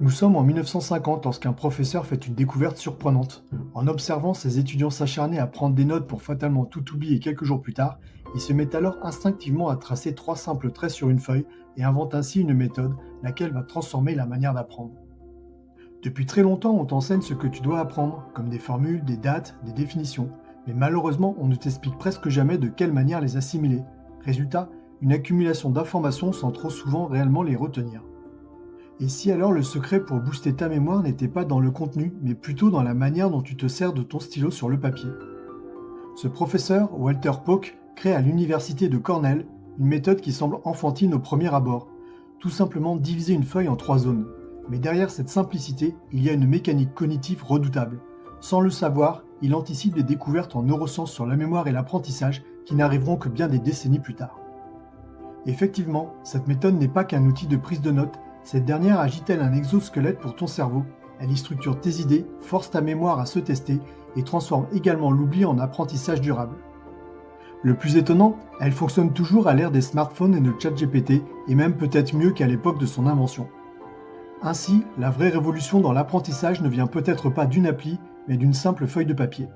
Nous sommes en 1950 lorsqu'un professeur fait une découverte surprenante. En observant ses étudiants s'acharner à prendre des notes pour fatalement tout oublier quelques jours plus tard, il se met alors instinctivement à tracer trois simples traits sur une feuille et invente ainsi une méthode, laquelle va transformer la manière d'apprendre. Depuis très longtemps, on t'enseigne ce que tu dois apprendre, comme des formules, des dates, des définitions, mais malheureusement, on ne t'explique presque jamais de quelle manière les assimiler. Résultat, une accumulation d'informations sans trop souvent réellement les retenir. Et si alors le secret pour booster ta mémoire n'était pas dans le contenu, mais plutôt dans la manière dont tu te sers de ton stylo sur le papier? Ce professeur, Walter Pauck, crée à l'université de Cornell une méthode qui semble enfantine au premier abord. Tout simplement diviser une feuille en trois zones. Mais derrière cette simplicité, il y a une mécanique cognitive redoutable. Sans le savoir, il anticipe des découvertes en neurosciences sur la mémoire et l'apprentissage qui n'arriveront que bien des décennies plus tard. Effectivement, cette méthode n'est pas qu'un outil de prise de notes, cette dernière agit tel un exosquelette pour ton cerveau. Elle y structure tes idées, force ta mémoire à se tester et transforme également l'oubli en apprentissage durable. Le plus étonnant, elle fonctionne toujours à l'ère des smartphones et de ChatGPT, et même peut-être mieux qu'à l'époque de son invention. Ainsi, la vraie révolution dans l'apprentissage ne vient peut-être pas d'une appli, mais d'une simple feuille de papier.